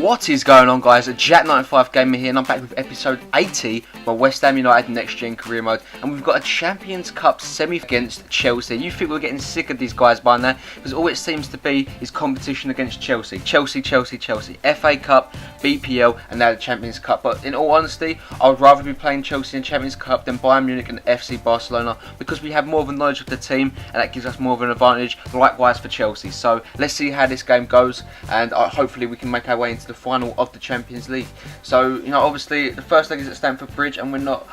What is going on, guys? Jack95 Gamer here, and I'm back with episode 80 by West Ham United Next Gen Career Mode, and we've got a Champions Cup semi against Chelsea. You think we're getting sick of these guys by now, because all it seems to be is competition against Chelsea. Chelsea. FA Cup, BPL, and now the Champions Cup. But in all honesty, I would rather be playing Chelsea in Champions Cup than Bayern Munich and FC Barcelona, because we have more of a knowledge of the team, and that gives us more of an advantage. Likewise for Chelsea. So let's see how this game goes, and hopefully we can make our way into the final of the Champions League. So, you know, obviously the first leg is at Stamford Bridge, and we're not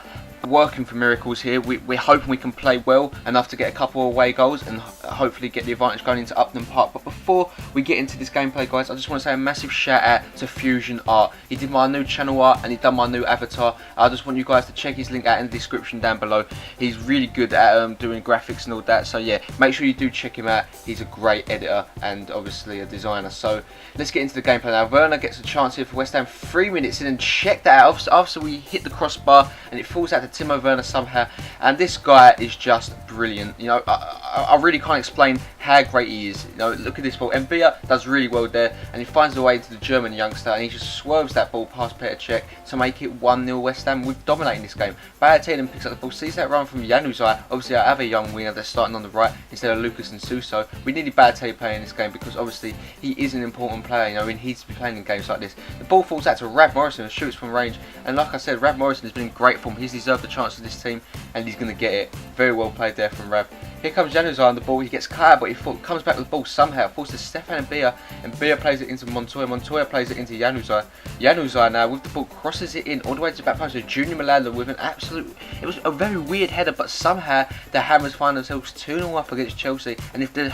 working for miracles here. We're hoping we can play well enough to get a couple of away goals and hopefully get the advantage going into Upton Park. But before we get into this gameplay, guys, I just want to say a massive shout out to Fusion Art. He did my new channel art and he done my new avatar. I just want you guys to check his link out in the description down below. He's really good at doing graphics and all that, so yeah, make sure you do check him out. He's a great editor and obviously a designer. So let's get into the gameplay now. Werner gets a chance here for West Ham, 3 minutes in, and check that out. After we hit the crossbar and it falls out to Timo Werner somehow, and this guy is just brilliant. You know, I really can't explain how great he is. You know, look at this ball. Mbia does really well there, and he finds the way into the German youngster, and he just swerves that ball past Petr Cech to make it 1-0 West Ham. We're dominating this game. Balotelli picks up the ball, sees that run from Januzaj. Obviously, I have a young winger that's starting on the right instead of Lucas and Suso. We needed Balotelli playing this game because obviously he is an important player. You know, he needs to be playing in games like this. The ball falls out to Rab Morrison and shoots from range, and like I said, Rab Morrison has been in great form. He's deserved the chance of this team, and he's going to get it. Very well played there from Rab. Here comes Januzaj on the ball. He gets cut out, but he comes back with the ball somehow. Falls to Stefan Mbia, and Mbia plays it into Montoya. Montoya plays it into Januzaj. Januzaj now with the ball crosses it in all the way to the back post to Junior Malanda with an absolute... It was a very weird header, but somehow the Hammers find themselves 2-0 up against Chelsea. And if the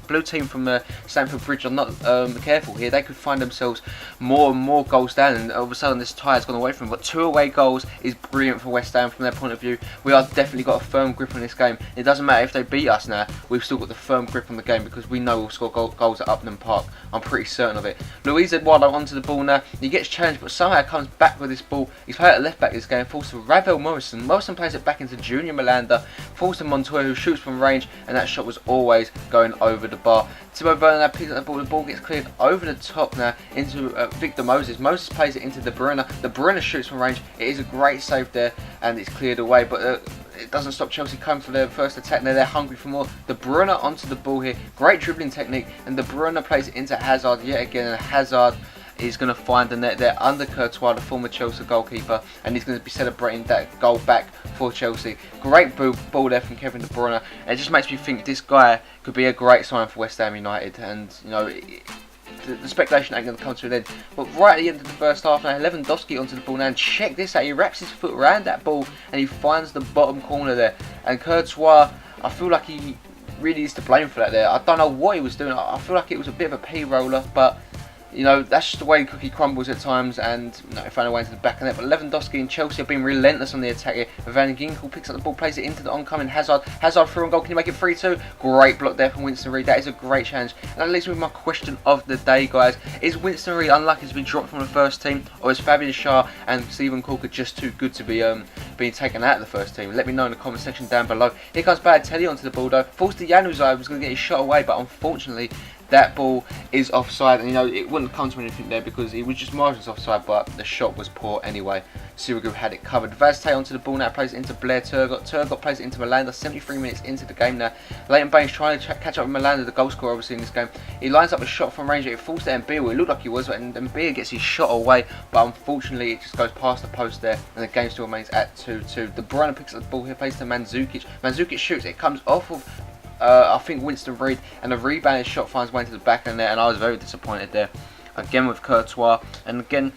blue team from Stamford Bridge are not careful here, they could find themselves more and more goals down, and all of a sudden this tie has gone away from them. But 2 away goals is brilliant for West Ham from their point of view. We are definitely got a firm grip on this game. It doesn't matter if they beat us now, we've still got the firm grip on the game because we know we'll score goals at Upton Park. I'm pretty certain of it. Luis Eduardo onto the ball now. He gets challenged, but somehow comes back with this ball. He's played at left back this game. Falls to Ravel Morrison. Morrison plays it back into Junior Malanda. Falls to Montoya, who shoots from range, and that shot was always going over the bar. Timo Werner now picks up the ball. The ball gets cleared over the top now into Victor Moses. Moses plays it into De Bruyne. De Bruyne shoots from range. It is a great save there, and it's cleared away, but it doesn't stop Chelsea coming for their first attack. Now they're hungry for more. De Bruyne onto the ball here. Great dribbling technique, and De Bruyne plays it into Hazard yet again, and Hazard is going to find the net there under Courtois, the former Chelsea goalkeeper, and he's going to be celebrating that goal back for Chelsea. Great ball there from Kevin De Bruyne, and it just makes me think this guy could be a great sign for West Ham United, and you know, the speculation ain't going to come to an end. But right at the end of the first half now, Lewandowski onto the ball now, and check this out, he wraps his foot around that ball and he finds the bottom corner there, and Courtois, I feel like he really is to blame for that there. I don't know what he was doing. I feel like it was a bit of a P-roller, but you know, that's just the way the cookie crumbles at times, and you know, it found a way into the back of it. But Lewandowski and Chelsea have been relentless on the attack here. Van Ginkel picks up the ball, plays it into the oncoming Hazard. Hazard through on goal. Can he make it 3-2? Great block there from Winston Reid. That is a great challenge. And that leaves me with my question of the day, guys. Is Winston Reid unlucky to be dropped from the first team, or is Fabian Schär and Stephen Corker just too good to be being taken out of the first team? Let me know in the comment section down below. Here comes Balotelli onto the ball though. Falls to Januzaj, was going to get his shot away, but unfortunately that ball is offside, and you know, it wouldn't come to anything there because it was just margins offside, but the shot was poor anyway. Sirigu had it covered. Vazte onto the ball now, plays it into Blair Turgott. Turgott plays it into Malanda, 73 minutes into the game now. Leighton Baines trying to catch up with Malanda, the goal scorer obviously in this game. He lines up a shot from range, it falls to Mbia, it looked like he was, and Mbia gets his shot away, but unfortunately it just goes past the post there, and the game still remains at 2-2. De Bruyne picks up the ball here, plays to Mandzukic. Mandzukic shoots, it comes off of I think Winston Reid, and the rebounded shot finds way into the back of the net, and I was very disappointed there. Again with Courtois, and again,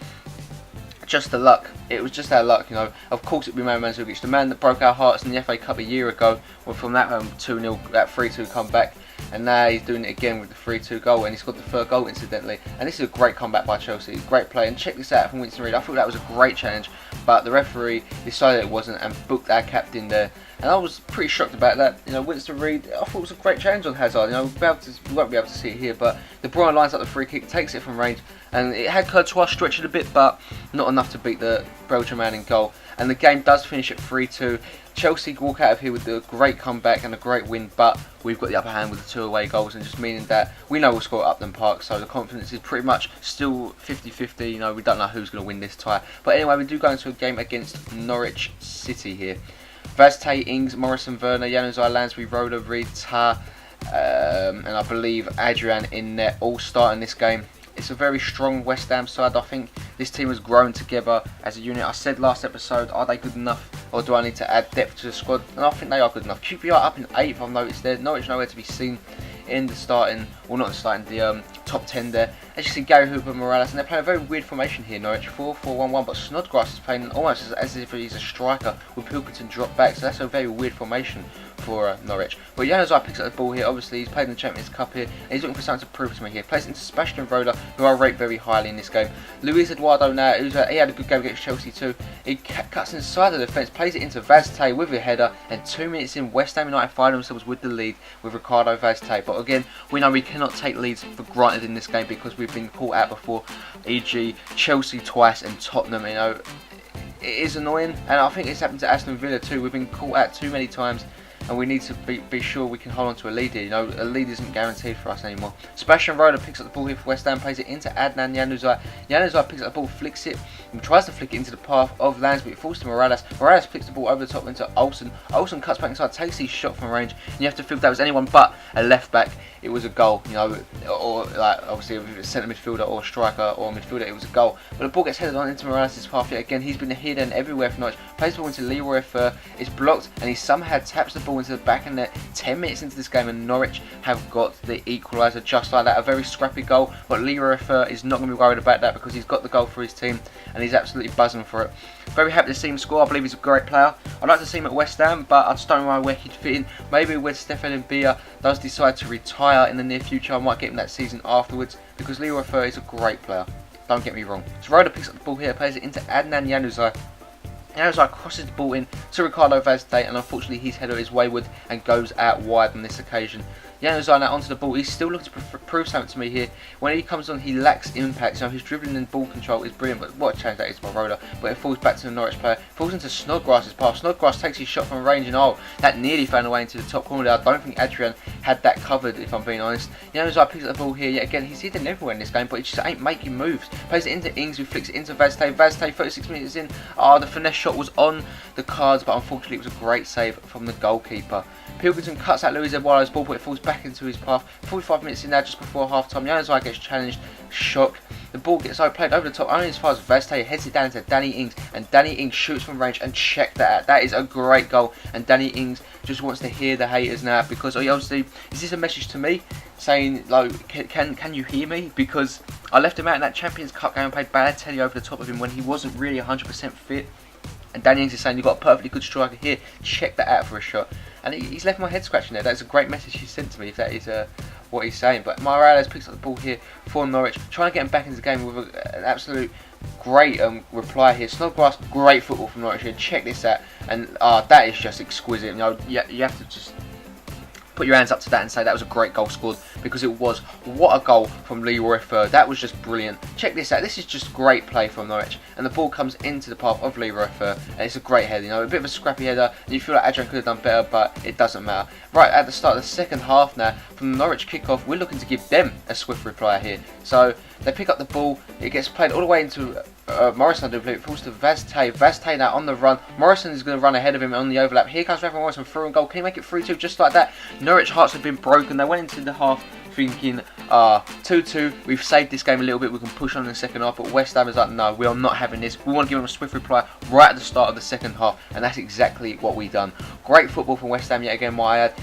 just the luck. It was just our luck, you know. Of course it would be Mandzukic, the man that broke our hearts in the FA Cup a year ago, from that 2-0, that 3-2 comeback. And now he's doing it again with the 3-2 goal, and he's got the third goal incidentally. And this is a great comeback by Chelsea, great play. And check this out from Winston Reid. I thought that was a great challenge, but the referee decided it wasn't and booked our captain there. And I was pretty shocked about that. You know, Winston Reid, I thought it was a great challenge on Hazard. You know, we won't be able to see it here, but De Bruyne lines up the free kick, takes it from range, and it had Courtois stretching a bit, but not enough to beat the Belgian man in goal. And the game does finish at 3-2. Chelsea walk out of here with a great comeback and a great win, but we've got the upper hand with the 2 away goals, and just meaning that we know we'll score at Upton Park, so the confidence is pretty much still 50-50. You know, we don't know who's going to win this tie. But anyway, we do go into a game against Norwich City here. Vazte, Ings, Morrison, Werner, Januzaj, Lansbury, Roda, Reed, Ta, and I believe Adrian in there, all starting this game. It's a very strong West Ham side. I think this team has grown together as a unit. I said last episode, are they good enough, or do I need to add depth to the squad? And I think they are good enough. QPR up in 8th, I've noticed there. Norwich nowhere to be seen in the starting, well not the starting, the top 10 there. As you see, Gary Hooper, Morales, and they're playing a very weird formation here, Norwich, 4-4-1-1, but Snodgrass is playing almost as if he's a striker with Pilkington drop back, so that's a very weird formation for Norwich. But Januzaj picks up the ball here. Obviously he's played in the Champions Cup here, and he's looking for something to prove to me here. Plays into Sebastian Roda, who I rate very highly in this game. Luis Eduardo now, he had a good game against Chelsea too. He cuts inside the defence, plays it into Vazte with a header, and 2 minutes in, West Ham United find themselves with the lead with Ricardo Vazte. But again, we know we cannot take leads for granted in this game because we've been caught out before, e.g. Chelsea twice and Tottenham. You know, it is annoying, and I think it's happened to Aston Villa too. We've been caught out too many times, and we need to be sure we can hold on to a lead here. You know, a lead isn't guaranteed for us anymore. Sebastian Roda picks up the ball here for West Ham, plays it into Adnan Januzaj. Januzaj picks up the ball, flicks it, and tries to flick it into the path of Lansbury. It falls to Morales. Morales flicks the ball over the top into Olsen. Olsen cuts back inside, takes his shot from range, and you have to feel that was anyone but a left back. It was a goal, you know, or like obviously if it's a centre midfielder or a striker or a midfielder, it was a goal. But the ball gets headed on into Morales' path yet again. He's been hidden everywhere for Norwich. Plays the ball into Leroy Fer. It's blocked, and he somehow taps the ball into the back of net. 10 minutes into this game, and Norwich have got the equaliser just like that. A very scrappy goal, but Leroy Fer is not going to be worried about that because he's got the goal for his team, and he's absolutely buzzing for it. Very happy to see him score. I believe he's a great player. I'd like to see him at West Ham, but I just don't know where he'd fit in. Maybe when Stefan Mbia does decide to retire in the near future, I might get him that season afterwards, because Leroy Fer is a great player. Don't get me wrong. So Roda picks up the ball here, plays it into Adnan Januzaj. Januzaj crosses the ball in to Ricardo Vazte, and unfortunately his header is wayward and goes out wide on this occasion. Januzaj now onto the ball. He's still looking to prove something to me here. When he comes on, he lacks impact. So his dribbling and ball control is brilliant, but what a change that is by Roda. But it falls back to the Norwich player. Falls into Snodgrass' pass. Snodgrass takes his shot from range, and oh, that nearly found a way into the top corner there. I don't think Adrian had that covered, if I'm being honest. Januzaj picks up the ball here. Yet again, he's hidden everywhere in this game, but he just ain't making moves. Plays it into Ings, who flicks it into Vazte. Vazte, 36 minutes in. Oh, the finesse shot was on the cards, but unfortunately it was a great save from the goalkeeper. Pilkington cuts out Luis Eduardo's ball, but it falls back into his path. 45 minutes in now, just before half time. Januzaj gets challenged. Shock. The ball gets played over the top, only as far as Vazte heads it down to Danny Ings, and Danny Ings shoots from range, and check that out. That is a great goal, and Danny Ings just wants to hear the haters now, because obviously, is this a message to me saying, like, can you hear me? Because I left him out in that Champions Cup game and played Balotelli over the top of him when he wasn't really 100% fit. And Danny Ings is saying, you've got a perfectly good striker here, check that out for a shot. And he's left my head scratching there. That's a great message he sent to me, if that is what he's saying. But Morales picks up the ball here for Norwich, trying to get him back into the game with an absolute great reply here. Snodgrass, great football from Norwich here. Check this out. And that is just exquisite. You know, you have to just put your hands up to that and say that was a great goal scored, because it was. What a goal from Leroy Fer. That was just brilliant. Check this out. This is just great play from Norwich, and the ball comes into the path of Leroy Fer, and it's a great header. You know, a bit of a scrappy header, and you feel like Adrian could have done better, but it doesn't matter. Right at the start of the second half now, from the Norwich kickoff, we're looking to give them a swift reply here. So they pick up the ball. It gets played all the way into Morrison, I do believe. It falls to Vazte. Vazte now on the run. Morrison is going to run ahead of him on the overlap. Here comes Rafa Morrison through and goal. Can he make it 3-2 just like that? Norwich hearts have been broken. They went into the half thinking 2-2, we've saved this game a little bit, we can push on in the second half, but West Ham is like, no, we are not having this. We want to give them a swift reply right at the start of the second half, and that's exactly what we've done. Great football from West Ham yet again, my ad.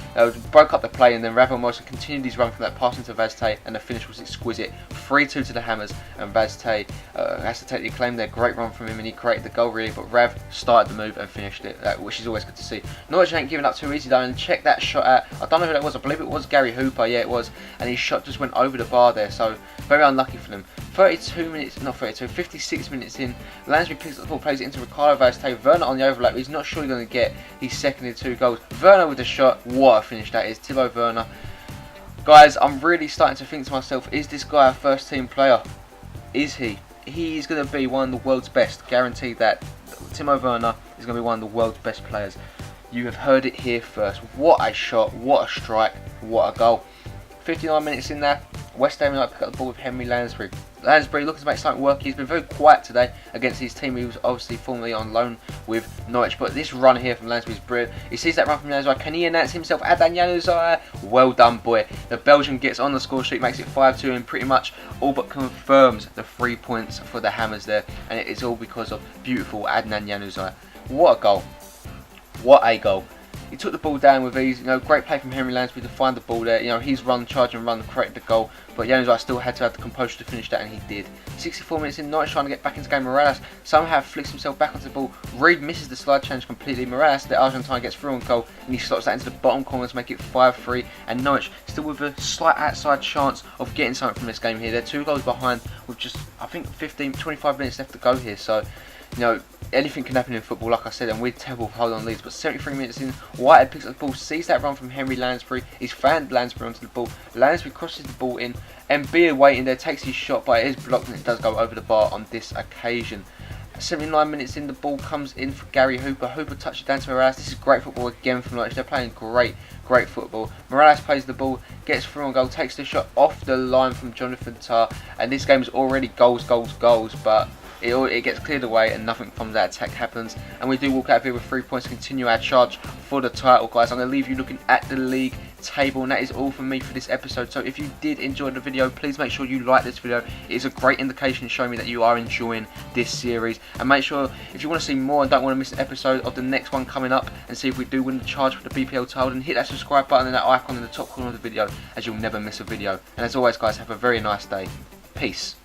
Broke up the play, and then Rafa Morrison continued his run from that pass into Vazte, and the finish was exquisite. 3-2 to the Hammers, and Vazte has to take the acclaim there. Great run from him, and he created the goal really, but Rav started the move and finished it, which is always good to see. Norwich ain't giving up too easy though, and check that shot out. I don't know who that was, I believe it was Gary Hooper, yeah it was, and his shot just went over the bar there, so very unlucky for them. 56 minutes in, Lansbury picks up the ball, plays it into Ricardo Vazte. Werner on the overlap, he's not sure he's going to get his second and 2 goals. Werner with the shot, what a finish that is, Thibaut Werner. Guys, I'm really starting to think to myself, is this guy a first team player? Is he? He is going to be one of the world's best, guaranteed that. Timo Werner is going to be one of the world's best players. You have heard it here first. What a shot, what a strike, what a goal. 59 minutes in there, West Ham United pick up the ball with Henry Lansbury. Lansbury looking to make something work. He's been very quiet today against his team. He was obviously formerly on loan with Norwich, but this run here from Lansbury is brilliant. He sees that run from Januzaj. Can he announce himself? Adnan Januzaj. Well done, boy. The Belgian gets on the score sheet, makes it 5-2, and pretty much all but confirms the 3 points for the Hammers there. And it is all because of beautiful Adnan Januzaj. What a goal. What a goal. He took the ball down with ease. Great play from Henry Lansbury to find the ball there. He's run, charge and run, created the goal. But Januzaj still had to have the composure to finish that, and he did. 64 minutes in, Norwich trying to get back into the game. Morales somehow flicks himself back onto the ball. Reed misses the slide challenge completely. Morales, the Argentine, gets through on goal, and he slots that into the bottom corner to make it 5-3. And Norwich still with a slight outside chance of getting something from this game here. They're 2 goals behind with just, I think, 25 minutes left to go here. So, anything can happen in football, like I said, and we're terrible for holding on leads. But 73 minutes in, Whitehead picks up the ball, sees that run from Henry Lansbury. He's found Lansbury onto the ball. Lansbury crosses the ball in, and Beer waiting there, takes his shot, but it is blocked, and it does go over the bar on this occasion. 79 minutes in, the ball comes in for Gary Hooper. Hooper touches down to Morales. This is great football again from Norwich. They're playing great football. Morales plays the ball, gets through on goal, takes the shot off the line from Jonathan Tah, and this game is already goals, but it gets cleared away and nothing from that attack happens, and we do walk out of here with 3 points to continue our charge for the title, guys. I'm going to leave you looking at the league table, and that is all from me for this episode. So if you did enjoy the video, please make sure you like this video. It is a great indication showing me that you are enjoying this series, and make sure if you want to see more and don't want to miss an episode of the next one coming up and see if we do win the charge for the BPL title, then hit that subscribe button and that icon in the top corner of the video, as you'll never miss a video. And as always, guys, have a very nice day. Peace.